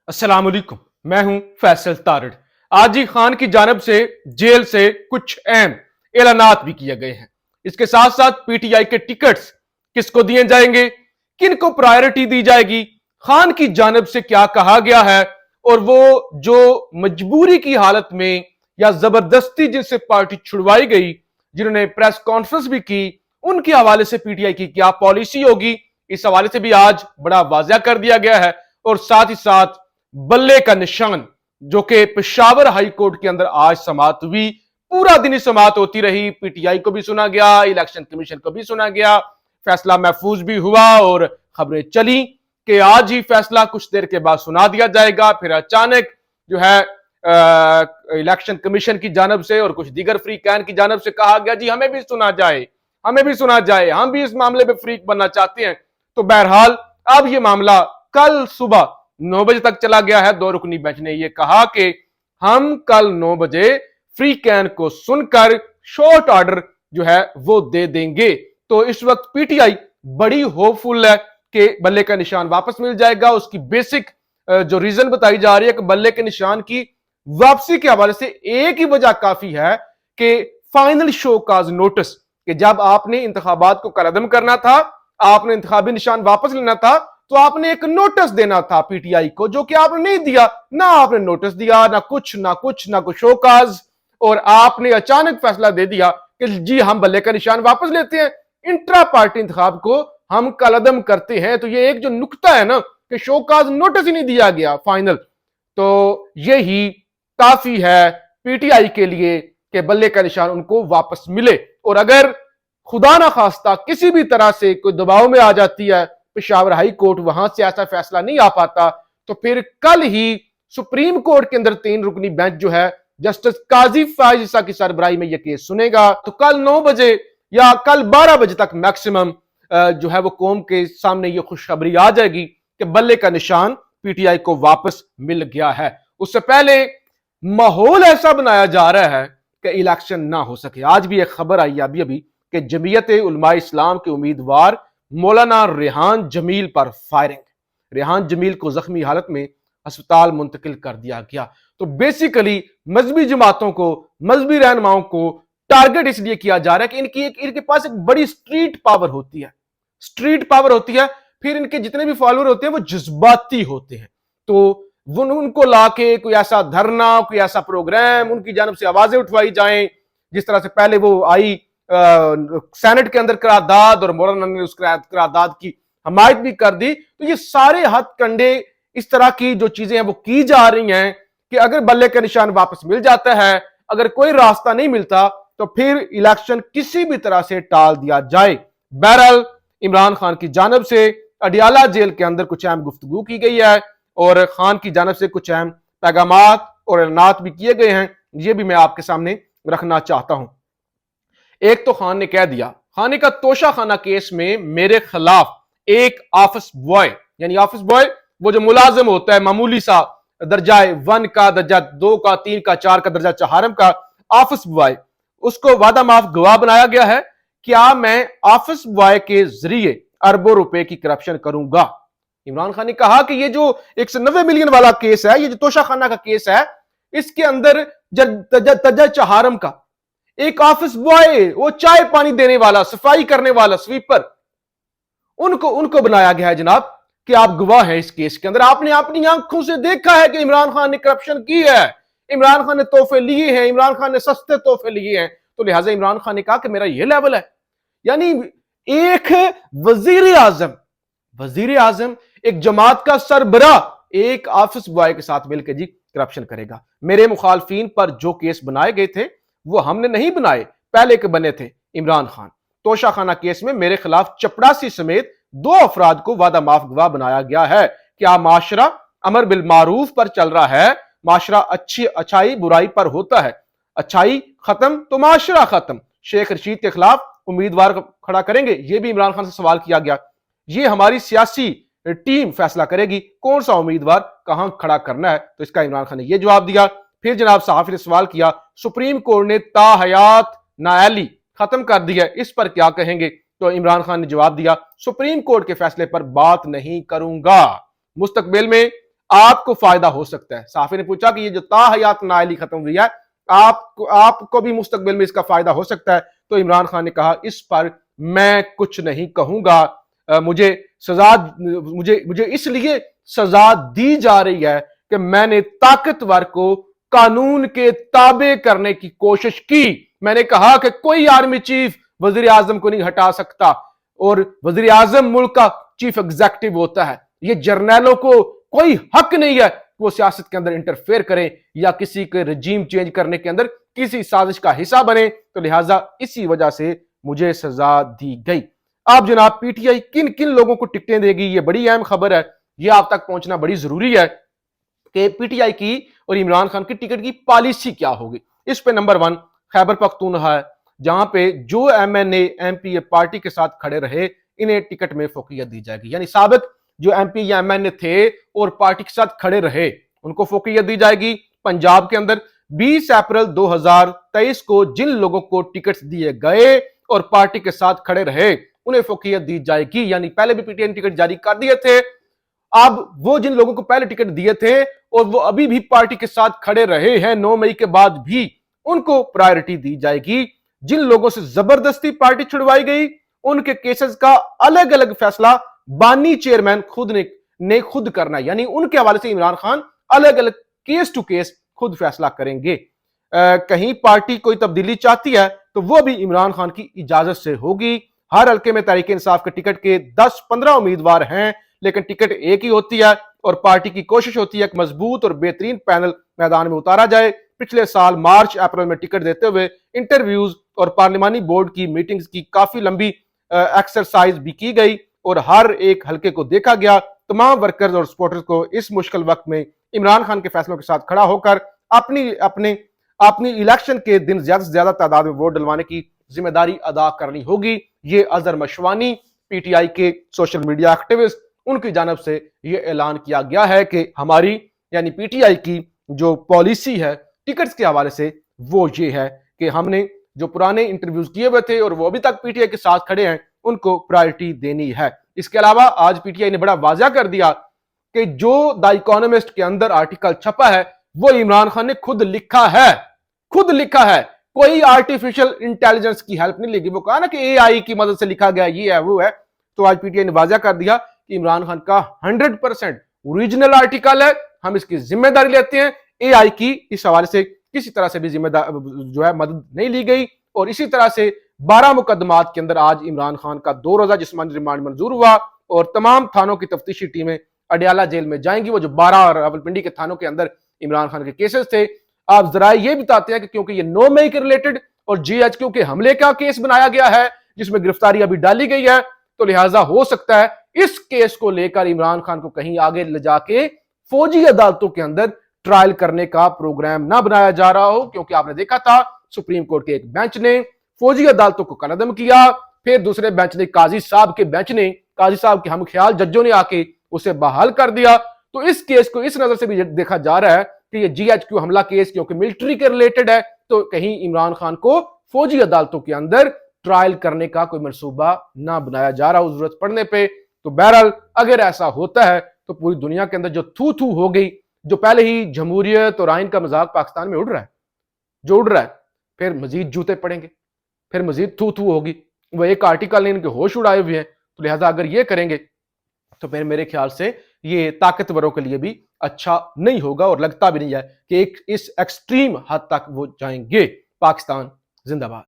अस्सलाम वालेकुम, मैं हूं फैसल तारड़। आज ही खान की जानब से जेल से कुछ अहम ऐलानात भी किए गए हैं। इसके साथ साथ पीटीआई के टिकट्स किसको दिए जाएंगे, किनको प्रायोरिटी दी जाएगी, खान की जानब से क्या कहा गया है और वो जो मजबूरी की हालत में या जबरदस्ती जिनसे पार्टी छुड़वाई गई, जिन्होंने प्रेस कॉन्फ्रेंस भी की, उनके हवाले से पीटीआई की क्या पॉलिसी होगी, इस हवाले से भी आज बड़ा वाजिया कर दिया गया है। और साथ ही साथ बल्ले का निशान जो कि पेशावर हाई कोर्ट के अंदर आज समाअत हुई, पूरा दिन ही समाअत होती रही। पीटीआई को भी सुना गया, इलेक्शन कमीशन को भी सुना गया, फैसला महफूज भी हुआ और खबरें चली कि आज ही फैसला कुछ देर के बाद सुना दिया जाएगा। फिर अचानक जो है इलेक्शन कमीशन की जानब से और कुछ दीगर फ्री कैन की जानब से कहा गया जी हमें भी सुना जाए, हमें भी सुना जाए, हम भी इस मामले में फ्रीक बनना चाहते हैं। तो बहरहाल अब यह मामला कल सुबह 9 बजे तक चला गया है। दो रुकनी बेंच ने यह कहा कि हम कल 9 बजे फ्री कैन को सुनकर शॉर्ट ऑर्डर जो है वो दे देंगे। तो इस वक्त पीटीआई बड़ी होपफुल है कि बल्ले का निशान वापस मिल जाएगा। उसकी बेसिक जो रीजन बताई जा रही है कि बल्ले के निशान की वापसी के हवाले से एक ही वजह काफी है कि फाइनल शो काज नोटिस, कि जब आपने इंतखाबात को कलअदम करना था, आपने इंतखाबी निशान वापस लेना था, तो आपने एक नोटिस देना था पीटीआई को, जो कि आपने नहीं दिया। ना आपने नोटिस दिया, ना कुछ शोकाज, और आपने अचानक फैसला दे दिया कि जी हम बल्ले का निशान वापस लेते हैं, इंट्रा पार्टी इंतखाब को हम कलअदम करते हैं। तो ये एक जो नुक्ता है ना कि शोकाज नोटिस ही नहीं दिया गया फाइनल, तो यही काफी है पीटीआई के लिए कि बल्ले का निशान उनको वापस मिले। और अगर खुदा ना खास्ता किसी भी तरह से कोई दबाव में आ जाती है पेशावर हाई कोर्ट, वहां से ऐसा फैसला नहीं आ पाता, तो फिर कल ही सुप्रीम कोर्ट के अंदर 3 रुकनी बेंच जो है जस्टिस काजी फायज की सरबराही में यह केस सुनेगा। तो कल 9 बजे या कल 12 बजे तक मैक्सिमम जो है वो कौम के सामने ये खुशखबरी आ जाएगी कि बल्ले का निशान पीटीआई को वापस मिल गया है। उससे पहले माहौल ऐसा बनाया जा रहा है कि इलेक्शन ना हो सके। आज भी एक खबर आई अभी अभी कि जमीयत उलमा इस्लाम के उम्मीदवार मौलाना रेहान जमील पर फायरिंग, रेहान जमील को जख्मी हालत में अस्पताल मुंतकिल कर दिया गया। तो बेसिकली मजहबी जमातों को, मजहबी रहनुमाओं को टारगेट इसलिए किया जा रहा है कि इनके पास एक बड़ी स्ट्रीट पावर होती है, स्ट्रीट पावर होती है। फिर इनके जितने भी फॉलोअर होते हैं वो जज्बाती होते हैं, तो वो उनको लाके कोई ऐसा धरना, कोई ऐसा प्रोग्राम, उनकी जानब से आवाजें उठवाई जाएं। जिस तरह से पहले वो आई सेनेट के अंदर करारदाद और मौलाना ने उस करारदाद की हमायत भी कर दी। तो ये सारे हथकंडे, इस तरह की जो चीजें हैं वो की जा रही हैं कि अगर बल्ले का निशान वापस मिल जाता है, अगर कोई रास्ता नहीं मिलता, तो फिर इलेक्शन किसी भी तरह से टाल दिया जाए। बहरहाल इमरान खान की जानब से अडियाला जेल के अंदर कुछ अहम गुफ्तगू की गई है और खान की जानब से कुछ अहम पैगामात और ऐलानात भी किए गए हैं। ये भी मैं आपके सामने रखना चाहता हूं। एक तो खान ने कह दिया, खाने का तोशा खाना केस में मेरे खिलाफ एक ऑफिस बॉय, यानी ऑफिस बॉय वो जो मुलाजिम होता है, मामूली सा दर्जा 1 का, दर्जा 2 का, 3 का, 4 का, दर्जा 4 का ऑफिस बॉय, उसको वादा माफ गवाह बनाया गया है। क्या मैं ऑफिस बॉय के जरिए अरबों रुपए की करप्शन करूंगा? इमरान खान ने कहा कि ये जो 190 मिलियन वाला केस है, ये जो तोशा खाना का केस है, इसके अंदर दर्जा 4 का एक ऑफिस बॉय, वो चाय पानी देने वाला, सफाई करने वाला, स्वीपर, उनको बनाया गया है जनाब कि आप गवाह हैं इस केस के अंदर। आपने अपनी आंखों से देखा है कि इमरान खान ने करप्शन की है, इमरान खान ने तोहफे लिए हैं, इमरान खान ने सस्ते तोहफे लिए हैं। तो लिहाजा इमरान खान ने कहा कि मेरा यह लेवल है। यानी एक वजीर आजम एक जमात का सरबराह एक ऑफिस बॉय के साथ मिलकर जी करप्शन करेगा। मेरे मुखालफिन पर जो केस बनाए गए थे वो हमने नहीं बनाए, पहले के बने थे इमरान खान। तोशा खाना केस में मेरे खिलाफ चपड़ासी समेत 2 अफराद को वादा माफ गवाह बनाया गया है। क्या माशरा अमर बिल मारूफ पर चल रहा है? माशरा अच्छाई बुराई पर होता है, अच्छाई खत्म तो माशरा खत्म। शेख रशीद के खिलाफ उम्मीदवार खड़ा करेंगे, यह भी इमरान खान से सवाल किया गया। ये हमारी सियासी टीम फैसला करेगी कौन सा उम्मीदवार कहां खड़ा करना है। तो इसका इमरान खान ने यह जवाब दिया। फिर जनाब सहाफी ने सवाल किया, सुप्रीम कोर्ट ने ताहयात नाअहली खत्म कर दिया, इस पर क्या कहेंगे? तो इमरान खान ने जवाब दिया, सुप्रीम कोर्ट के फैसले पर बात नहीं करूंगा, मुस्तकबिल में आपको फायदा हो सकता है। साफी ने पूछा कि ये जो ताहयात नाअहली खत्म हुई है, आपको भी मुस्तकबिल में इसका फायदा हो सकता है। तो इमरान खान ने कहा, इस पर मैं कुछ नहीं कहूंगा। मुझे सजा मुझे इसलिए सजा दी जा रही है कि मैंने ताकतवर को कानून के ताबे करने की कोशिश की। मैंने कहा कि कोई आर्मी चीफ वजीर आजम को नहीं हटा सकता, और वजीर आजम मुल्क का चीफ एग्जीक्यूटिव होता है। ये जर्नैलों को कोई हक नहीं है वो सियासत के अंदर इंटरफेयर करें या किसी के रजीम चेंज करने के अंदर किसी साजिश का हिस्सा बने। तो लिहाजा इसी वजह से मुझे सजा दी गई। अब जनाब, पीटीआई किन किन लोगों को टिकटें देगी, ये बड़ी अहम खबर है। ये आप तक पहुंचना बड़ी जरूरी है कि पीटीआई की और इमरान खान की टिकट की पॉलिसी क्या होगी। इस पे नंबर 1 खैबर पख्तूनख्वा है, जहां पे जो एमएनए एमपी पार्टी के साथ खड़े रहे इन्हें टिकट में फोकियत दी जाएगी। यानी साबिक जो एमपी या एमएनए थे और पार्टी के साथ खड़े रहे उनको फोकियत दी जाएगी। पंजाब के अंदर 20 अप्रैल 2023 को जिन लोगों को टिकट दिए गए और पार्टी के साथ खड़े रहे उन्हें फोकियत दी जाएगी। यानी पहले भी पीटीआई ने टिकट जारी कर दिए थे, अब वो जिन लोगों को पहले टिकट दिए थे और वो अभी भी पार्टी के साथ खड़े रहे हैं 9 मई के बाद भी, उनको प्रायोरिटी दी जाएगी। जिन लोगों से जबरदस्ती पार्टी छुड़वाई गई उनके केसेस का अलग अलग फैसला बानी चेयरमैन ने खुद करना है। यानी उनके हवाले से इमरान खान अलग अलग केस टू केस खुद फैसला करेंगे। कहीं पार्टी कोई तब्दीली चाहती है तो वो भी इमरान खान की इजाजत से होगी। हर हल्के में तहरीक इंसाफ के टिकट के 10-15 उम्मीदवार हैं, लेकिन टिकट एक ही होती है और पार्टी की कोशिश होती है कि मजबूत और बेहतरीन पैनल मैदान में उतारा जाए। पिछले साल मार्च अप्रैल में टिकट देते हुए इंटरव्यूज और पार्लिमानी बोर्ड की मीटिंग्स की काफी लंबी एक्सरसाइज भी की गई और हर एक हल्के को देखा गया। तमाम वर्कर्स और सपोर्टर्स को इस मुश्किल वक्त में इमरान खान के फैसलों के साथ खड़ा होकर अपनी इलेक्शन के दिन ज्यादा से ज्यादा तादाद में वोट डलवाने की जिम्मेदारी अदा करनी होगी। ये अजहर मशवानी, पीटीआई के सोशल मीडिया एक्टिविस्ट, उनकी जानब से यह ऐलान किया गया है कि हमारी यानी पीटीआई की जो पॉलिसी है टिकट्स के हवाले से वो ये है कि हमने जो पुराने इंटरव्यूज किए हुए थे और वो अभी तक पीटीआई के साथ खड़े हैं उनको प्रायोरिटी देनी है। इसके अलावा आज पीटीआई ने बड़ा वाज़ा कर दिया कि जो द इकोनॉमिस्ट के अंदर आर्टिकल छपा है वो इमरान खान ने खुद लिखा है, कोई आर्टिफिशियल इंटेलिजेंस की हेल्प नहीं लेगी। वो कहा ना कि एआई की मदद से लिखा गया, ये है वो है। तो आज पीटीआई ने वाज़ा कर दिया कि इमरान खान का 100% ओरिजिनल आर्टिकल है, हम इसकी जिम्मेदारी लेते हैं। एआई की इस हवाले से किसी तरह से भी जिम्मेदार जो है मदद नहीं ली गई। और इसी तरह से 12 मुकदमात के अंदर आज इमरान खान का 2 रोजा जिस्मानी रिमांड मंजूर हुआ और तमाम थानों की तफ्तीशी टीमें अडियाला जेल में जाएंगी। वो जो 12 रावलपिंडी के थानों के अंदर इमरान खान के केसेस थे, आप जरा ये बताते हैं कि क्योंकि ये 9 मई के रिलेटेड और जीएचक्यू के हमले का केस बनाया गया है जिसमें गिरफ्तारी अभी डाली गई है, तो लिहाजा हो सकता है इस केस को लेकर इमरान खान को कहीं आगे ले जाके फौजी अदालतों के अंदर ट्रायल करने का प्रोग्राम ना बनाया जा रहा हो। क्योंकि आपने देखा था सुप्रीम कोर्ट के एक बेंच ने फौजी अदालतों को कलअदम किया, फिर दूसरे बेंच ने काजी साहब के हम ख्याल जजों ने आके उसे बहाल कर दिया। तो इस केस को इस नजर से भी देखा जा रहा है कि ये जीएचक्यू हमला केस क्योंकि मिलिट्री के रिलेटेड है, तो कहीं इमरान खान को फौजी अदालतों के अंदर ट्रायल करने का कोई मंसूबा ना बनाया जा रहा हो जरूरत पड़ने पे। तो बहरहाल अगर ऐसा होता है तो पूरी दुनिया के अंदर जो थू थू हो गई, जो पहले ही जमहूरियत और आइन का मजाक पाकिस्तान में उड़ रहा है, फिर मजीद जूते पड़ेंगे, फिर मजीद थू थू होगी। वो एक आर्टिकल ने इनके होश उड़ाए हुए हैं, तो लिहाजा अगर ये करेंगे तो फिर मेरे ख्याल से ये ताकतवरों के लिए भी अच्छा नहीं होगा और लगता भी नहीं है कि इस एक्सट्रीम हद तक वो जाएंगे। पाकिस्तान जिंदाबाद।